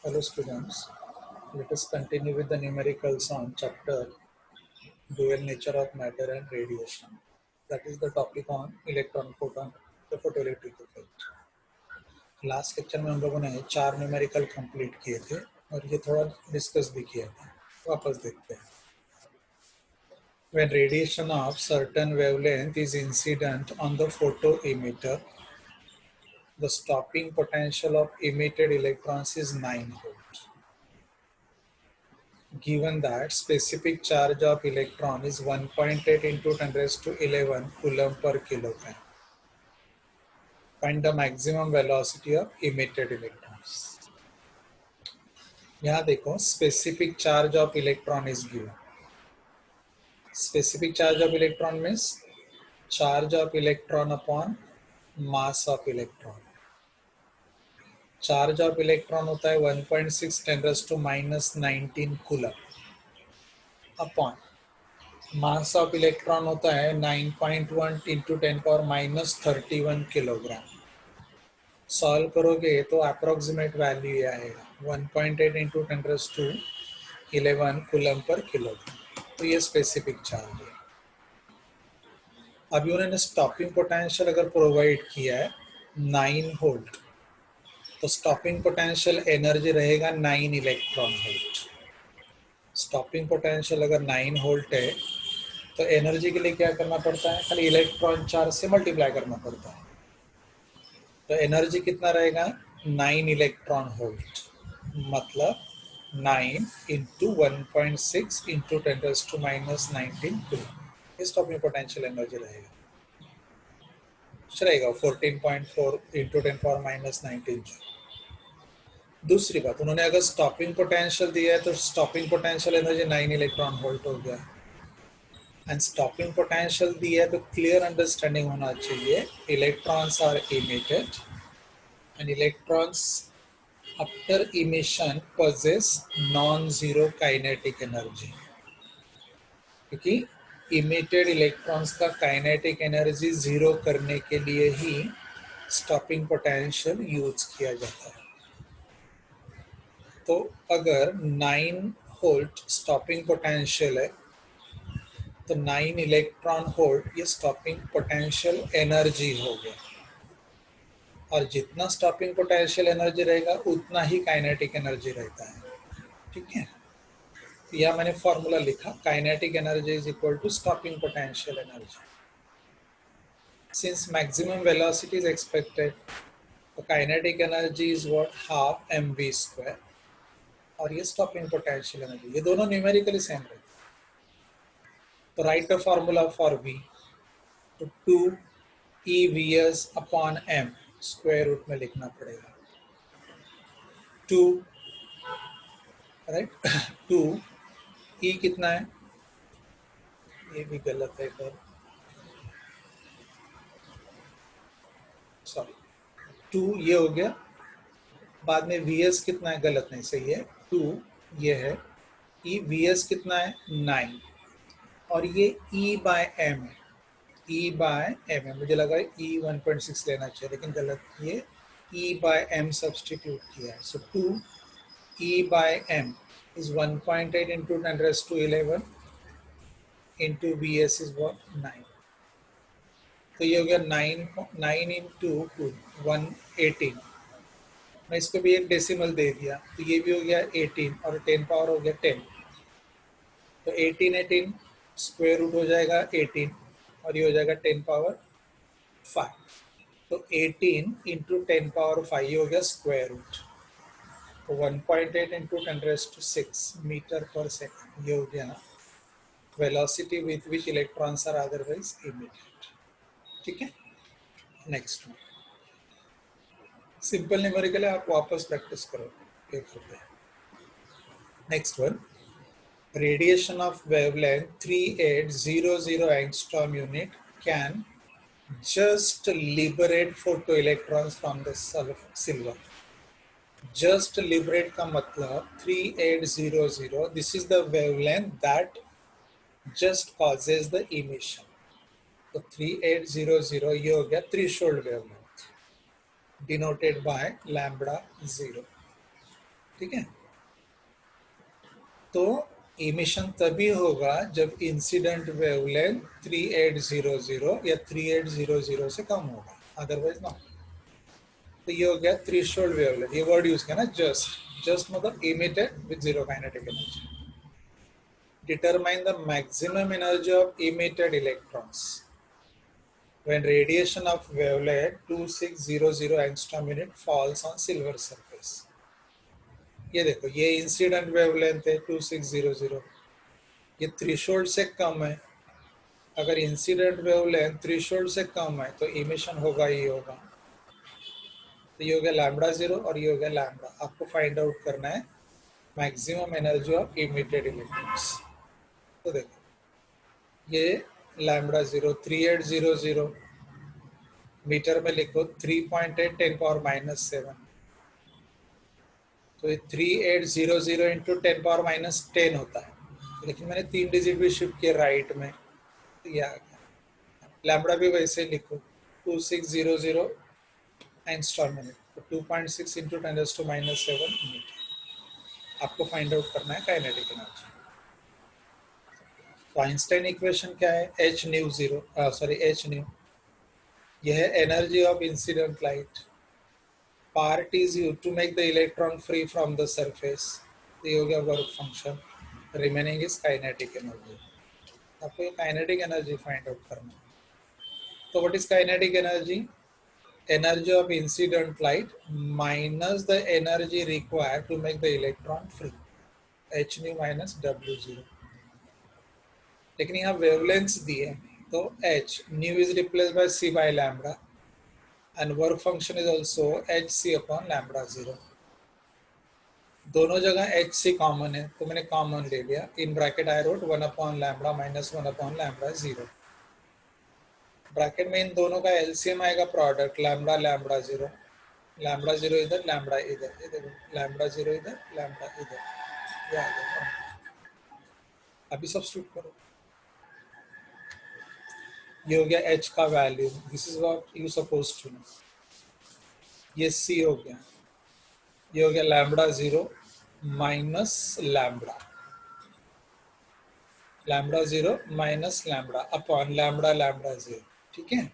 Hello students, let us continue with the numericals on chapter dual nature of matter and radiation. That is the topic on electron photon, the photoelectric effect. Last lecture में हम लोगों ने 4 numerical complete किए थे और ये थोड़ा discuss भी किया था. वापस देखते हैं. When radiation of certain wavelength is incident on the photo emitter, the stopping potential of emitted electrons is 9 volt. Given that specific charge of electron is 1.8 into 10 raised to 11 coulomb per kilogram. Find the maximum velocity of emitted electrons. यहाँ देखो specific charge of electron is given. Specific charge of electron means charge of electron upon mass of electron. Charge of electron होता है 1.6 10 raised to minus 19 coulomb upon mass of electron होता है 9.1 into 10⁻31 kilogram. Solve करोगे तो approximate value ये आएगा 1.8 into 10⁻11 coulomb per kilogram. तो ये स्पेसिफिक चार्ज है. अभी उन्होंने स्टॉपिंग पोटेंशियल अगर प्रोवाइड किया है 9 वोल्ट, तो स्टॉपिंग पोटेंशियल एनर्जी रहेगा 9 इलेक्ट्रॉन वोल्ट. स्टॉपिंग पोटेंशियल अगर 9 वोल्ट है तो एनर्जी के लिए क्या करना पड़ता है, खाली इलेक्ट्रॉन चार्ज से मल्टीप्लाई करना पड़ता है. तो एनर्जी कितना रहेगा 9 इलेक्ट्रॉन वोल्ट, मतलब 9 इंटू 1.6 इंटू 10⁻19 ये स्टॉपिंग पोटेंशियल एनर्जी रहेगा. चलेगा 14.4 इंटू 10⁻19. दूसरी बात, उन्होंने अगर स्टॉपिंग पोटेंशियल दिया है तो stopping potential energy 9 electron volt हो गया. एंड स्टॉपिंग पोटेंशियल दिया है तो क्लियर अंडरस्टैंडिंग होना चाहिए electrons are emitted and electrons after emission possess non-zero kinetic energy, क्योंकि इमिटेड इलेक्ट्रॉन्स का काइनेटिक एनर्जी जीरो करने के लिए ही स्टॉपिंग पोटेंशियल यूज किया जाता है. तो अगर 9 वोल्ट स्टॉपिंग पोटेंशियल है तो 9 इलेक्ट्रॉन वोल्ट ये स्टॉपिंग पोटेंशियल एनर्जी हो गया. और जितना स्टॉपिंग पोटेंशियल एनर्जी रहेगा उतना ही काइनेटिक एनर्जी रहता है. ठीक है, यह मैंने फॉर्मूला लिखा, kinetic energy is equal to stopping potential energy. Since maximum velocity is expected, तो kinetic energy is what half mv², और ये स्टॉपिंग पोटेंशियल एनर्जी, ये दोनों न्यूमेरिकली सेम रहते. तो write the formula for v, तो 2 EVs upon m square root में लिखना पड़ेगा. 2 राइट 2 E कितना है, ये भी गलत है, पर सॉरी 2 ये हो गया. बाद में Vs कितना है, गलत नहीं, सही है 2 ये है. E Vs कितना है 9, और ये E बाय m है. E बाय m है, मुझे लगा E 1.6 लेना चाहिए लेकिन गलत, ये E बाय m सब्सटीट्यूट किया है. सो 2 E bye m is 1.8 into 10⁻11 into Vs is what 9. तो ये हो गया 9 इंटू 118. मैं इसको भी एक डेसिमल दे दिया तो ये भी हो गया 18 और 10 पावर हो गया 10. तो 18 स्क्वायर रूट हो जाएगा 18 और ये हो जाएगा 10 पावर 5. तो 18 इंटू 10 पावर 5 ये हो गया स्क्वायर रूट. तो 1.8 इंटू 10⁻6 मीटर पर सेकेंड ये हो गया velocity with which electrons are otherwise emitted. ठीक है, नेक्स्ट वन सिंपल न्यूमेरिकल है, आप वापस प्रैक्टिस करो. Next one, radiation of wavelength 3800 angstrom unit can just liberate photoelectrons from the silver. Just liberate का मतलब 3800, this is the wavelength that just causes the emission. तो 3800 ये हो गया threshold wavelength denoted by lambda 0. ठीक है। तो इमिशन तभी होगा जब इंसिडेंट वेवलेंथ 3800 या 3800 से कम होगा, अदरवाइज ना। तो ये हो गया थ्रेशोल्ड वेवलेंथ, ये वर्ड यूज किया ना, जस्ट मतलब emitted with zero kinetic energy. Determine the maximum energy of emitted electrons when radiation of wavelength 2600 angstrom unit falls on silver surface। ये देखो, ये इंसिडेंट वेवलेंथ है 2600, ये थ्रेशोल्ड से कम है। अगर इंसिडेंट वेवलेंथ थ्रेशोल्ड से कम है तो इमिशन होगा, ये होगा। तो ये हो गया लैम्बडा जीरो और ये हो गया लैम्बडा। आपको फाइंड आउट करना है maximum energy of emitted electrons. तो देखो ये लैम्बडा जीरो 3800, मीटर में लिखो 3.8 10 पावर माइनस 7। तो ये 3800 इंटू 10 पावर माइनस 10 होता है, लेकिन मैंने 3 डिजिट भी शिफ्ट किया राइट में, तो ये आ गया। लैम्बडा भी वैसे लिखो 2600 एंगस्ट्रॉम मिनट, तो 2.6 इंटू 10⁻⁻7 मीटर। आपको फाइंड आउट करना है काइनेटिक एनर्जी। तो आइंस्टाइन इक्वेशन क्या है, h nu zero, sorry h nu, यह है energy of incident light. Part is you to make the electron free from the surface, ये हो गया work function. Remaining is kinetic energy. आपको ये काइनेटिक एनर्जी फाइंड आउट करना है। तो what is kinetic energy? Energy of incident light minus the energy required to make the electron free, h nu minus w zero। लेकिन यहाँ wavelengths दिए हैं, तो h nu is replaced by c by lambda and work function is also hc upon lambda zero। दोनों जगह hc common है, तो मैंने कॉमन ले लिया। In bracket I wrote 1 upon lambda minus 1 upon lambda zero. Bracket में इन दोनों का एलसीएम आएगा product, lambda lambda zero, lambda zero इधर, लैम्बडा इधर, ये देखो लैम्बडा जीरो इधर, लैम्बडा इधर, ये आ गया। अभी सब्स्टिट्यूट करो, ये हो गया h का value, this is what you suppose to know. ये c हो गया, ये हो गया lambda zero minus lambda, lambda zero minus lambda upon lambda lambda zero. ठीक है,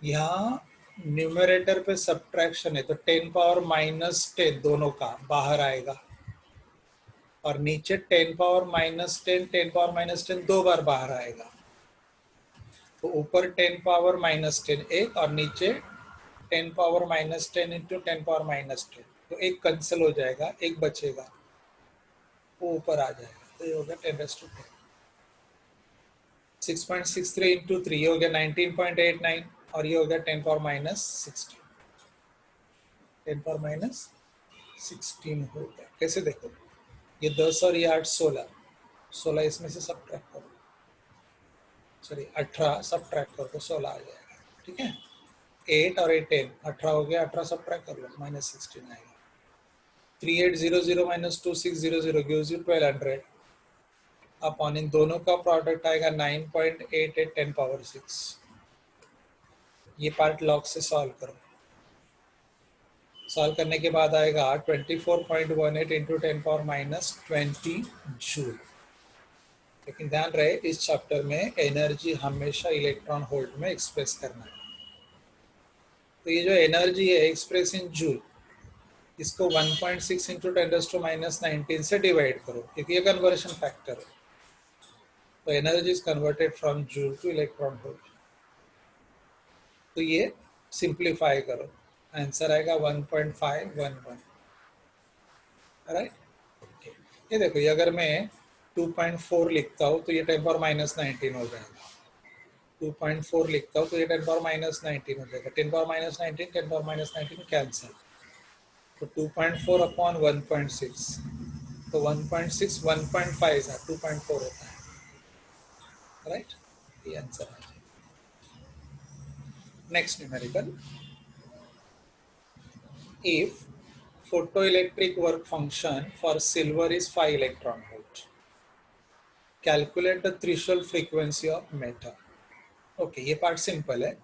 यहाँ न्यूमरेटर पे सब्ट्रैक्शन है, तो 10 पावर माइनस 10 दोनों का बाहर आएगा, और नीचे 10 पावर माइनस 10 10 पावर माइनस 10 दो बार बाहर आएगा। तो ऊपर 10 पावर माइनस 10 एक, और नीचे 10 power minus 10 into 10 power minus 10, तो एक कैंसिल हो जाएगा, एक बचेगा, वो ऊपर आ जाएगा। तो ये हो गया 10⁻10। 6.63 इंटू 3, ये हो गया 19.89, और ये हो गया 10 पावर माइनस 16, 10 पावर माइनस 16 हो गया। कैसे देखो, ये 10 और ये 8 16, 16 इसमें से सब ट्रैक करो, सॉरी 18 सब ट्रैक करो तो 16 आ जाएगा। ठीक है, 8 और 8 10, 18 हो गया, 18 सब ट्रैक कर लो, माइनस 16 आएगा। 3800 माइनस 2600 गिव्स यू 1200 अपॉन, इन दोनों का प्रोडक्ट आएगा 9.88 10 पावर 6। ये पार्ट लॉग से सॉल्व करो, सॉल्व करने के बाद आएगा 24.18 इंटू 10 पावर माइनस 20 जूल। लेकिन ध्यान रहे, इस चैप्टर में एनर्जी हमेशा इलेक्ट्रॉन वोल्ट में एक्सप्रेस करना है। तो ये जो एनर्जी है एक्सप्रेस इन जूल, इसको 1.6 इंटू 10⁻⁻19 से डिवाइड करो, क्योंकि ये कन्वर्शन फैक्टर है। तो energy is converted from joule two electron volt. तो ये सिंप्लीफाई करो, आंसर आएगा 1.511। राइट, ये देखो, ये अगर मैं 2.4 लिखता हूँ तो ये 10 पावर माइनस 19 हो जाएगा। 2.4 लिखता हूँ तो ये 10 पावर माइनस 19 हो जाएगा। 10 power minus 19 10 power minus 19 cancel, तो 2.4 अपॉन 1.6, तो 1.6 1.5 है, 2.4 होता है। राइट, ये आंसर आ जाएगा। Next numerical, if photoelectric work function for silver is 5 electron volt, calculate the threshold frequency of metal। Okay, ये पार्ट सिंपल है,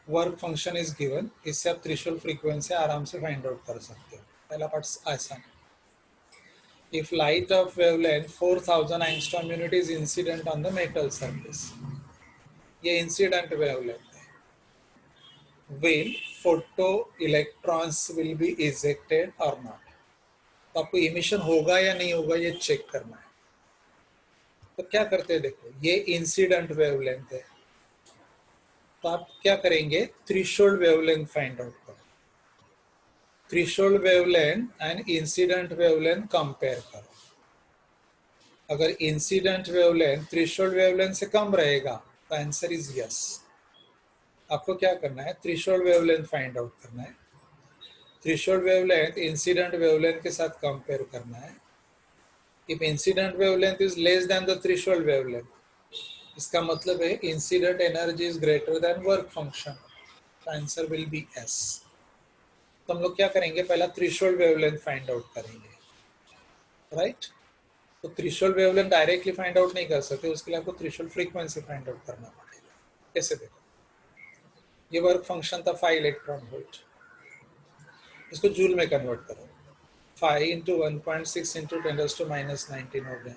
वर्क फंक्शन इज गिवन, इससे आप थ्रेशोल्ड फ्रीक्वेंसी आराम से फाइंड आउट कर सकते हो। पहला पार्ट आसान है। if light of wavelength 4000 angstrom unit is incident on the metal surface, ये incident wavelength है, will photo electrons will be ejected or not, तो आपको emission होगा या नहीं होगा ये चेक करना है। तो क्या करते हैं, देखो ये इंसिडेंट वेवलेंथ है, तो आप क्या करेंगे, थ्रेशोल्ड वेवलेंथ फाइंड आउट करो, threshold wavelength and incident wavelength compare करो। अगर इंसिडेंट वेवलेंथ थ्रेशोल्ड वेवलेंथ से कम रहेगा तो आंसर इज यस। आपको क्या करना है, थ्रेशोल्ड वेवलेंथ फाइंड आउट करना है, थ्रेशोल्ड वेवलेंथ इंसिडेंट वेवलेंथ के साथ कंपेयर करना है। If incident wavelength is less than the threshold wavelength, इसका मतलब है incident energy is greater than work function, answer will be S. तो हम लोग क्या करेंगे, पहला थ्रेशोल्ड वेवलेंथ फाइंड आउट करेंगे, राइट। तो threshold wavelength directly find out नहीं कर सकते, उसके लिए आपको थ्रेशोल्ड फ्रीक्वेंसी फाइंड आउट करना पड़ेगा। कैसे, देखो ये वर्क फंक्शन था 5 इलेक्ट्रॉन वोल्ट, इसको जूल में कन्वर्ट करो, 5 इंटू 1.6 इंटू 10⁻⁻19 हो गया,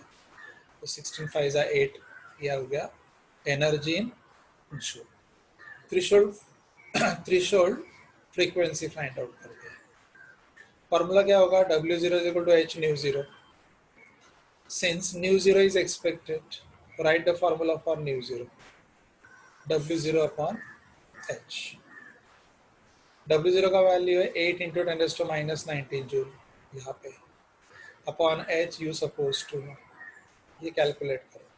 तो 16 5 8, यह हो गया energy in joule. Threshold threshold frequency find out कर दिया। फॉर्मूला क्या होगा, W0 is equal to H nu 0. Since nu 0 is expected, write the formula for nu 0. W0 upon H. W0 का वैल्यू है 8 इंटू 10⁻⁻19 जूल, यहाँ पे upon H you suppose to know, ये calculate करो।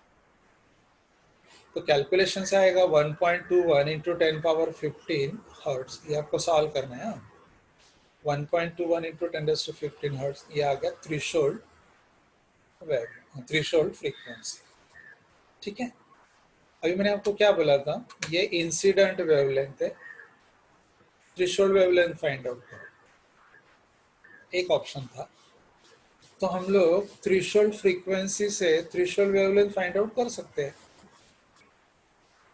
तो कैलकुलेशन से आएगा 1.21 इंटू 10⁻15 हर्ट्ज, ये आपको सॉल्व करना है। 1.21 इंटू 10⁻15 हर्ट्ज, ये आ गया थ्रेशोल्ड वेव, थ्रेशोल्ड फ्रीक्वेंसी। ठीक है, अभी मैंने आपको क्या बोला था, ये इंसिडेंट वेवलेंथ है, थ्रेशोल्ड वेवलेंथ फाइंड आउट करो, एक ऑप्शन था। तो हम लोग थ्रेशोल्ड फ्रीक्वेंसी से थ्रेशोल्ड वेवलेंथ फाइंड आउट कर सकते हैं।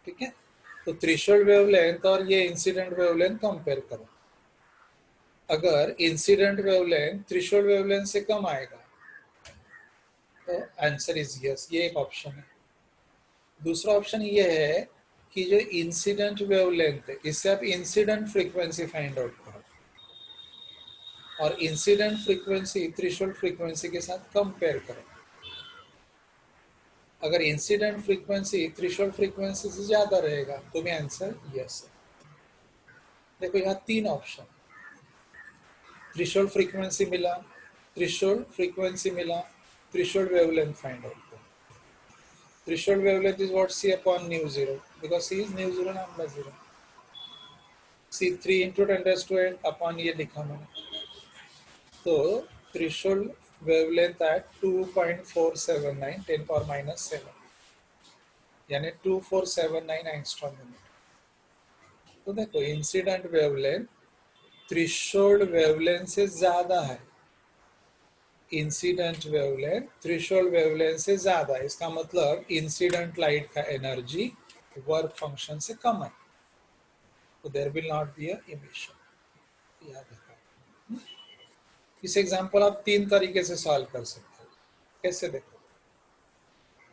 ठीक है, तो थ्रेशोल्ड वेवलेंथ और ये इंसिडेंट वेवलेंथ कंपेयर करो। अगर इंसिडेंट वेवलेंथ थ्रेशोल्ड वेवलेंथ से कम आएगा तो आंसर इज यस, ये एक ऑप्शन है। दूसरा ऑप्शन ये है कि जो इंसिडेंट वेवलेंथ है इससे आप इंसिडेंट फ्रीक्वेंसी फाइंड आउट करो और इंसिडेंट फ्रीक्वेंसी थ्रेशोल्ड फ्रीक्वेंसी के साथ कंपेयर करो। अगर इंसिडेंट फ्रीक्वेंसी थ्रेशोल्ड फ्रीक्वेंसी से ज्यादा रहेगा तो भी आंसर यस है। देखो यहाँ 3 ऑप्शन, थ्रेशोल्ड फ्रीक्वेंसी मिला, थ्रेशोल्ड फ्रीक्वेंसी मिला, थ्रेशोल्ड वेवलेंथ फाइंड आउट करो। Threshold wavelength is what, C upon nu 0, because C is nu 0 lambda 0. C 3 into 10⁻⁸ upon ये लिखा मैंने, तो थ्रेशोल्ड वेवलेंथ एट 2.479 10⁻⁻7, यानी 2479 एंगस्ट्रॉम यूनिट। तो देखो इंसिडेंट वेवलेंथ थ्रेशोल्ड वेवलेंथ से ज्यादा है, इंसिडेंट वेवलेंथ थ्रेशोल्ड वेवलेंथ से ज्यादा है, इसका मतलब इंसिडेंट लाइट का एनर्जी वर्क फंक्शन से कम है, तो there will not be a emission. याद रखो, इस एग्जांपल आप 3 तरीके से सॉल्व कर सकते हो। कैसे, देखो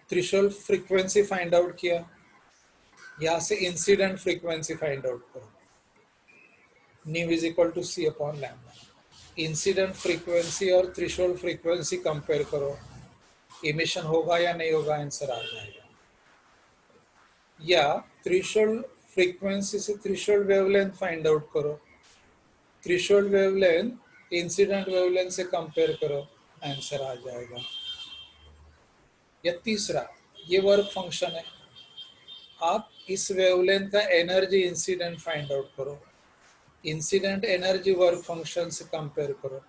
थ्रेशोल्ड फ्रीक्वेंसी फाइंड आउट किया, यहां से इंसिडेंट फ्रीक्वेंसी फाइंड आउट करो, nu is equal to C upon lambda. Incident frequency और थ्रेशोल्ड फ्रीक्वेंसी कंपेयर करो, इमिशन होगा या नहीं होगा, आंसर आ जाएगा। या थ्रेशोल्ड फ्रीक्वेंसी से थ्रेशोल्ड वेवलेंथ फाइंड आउट करो, थ्रेशोल्ड वेवलेंथ इंसिडेंट वेवलेंथ से कंपेयर करो, आंसर आ जाएगा। या तीसरा, ये वर्क फंक्शन है, आप इस वेवलेंथ का एनर्जी इंसिडेंट फाइंड आउट करो, इंसिडेंट एनर्जी वर्क फंक्शन से कंपेयर करो।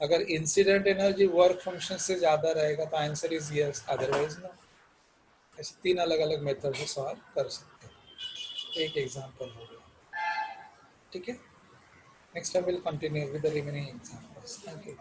अगर इंसिडेंट एनर्जी वर्क फंक्शन से ज्यादा रहेगा तो answer is yes, otherwise no. ऐसे 3 अलग अलग मेथड से सॉल्व कर सकते हैं। एक एग्जांपल हो गया, ठीक है। Next time will continue with the remaining examples. Thank you.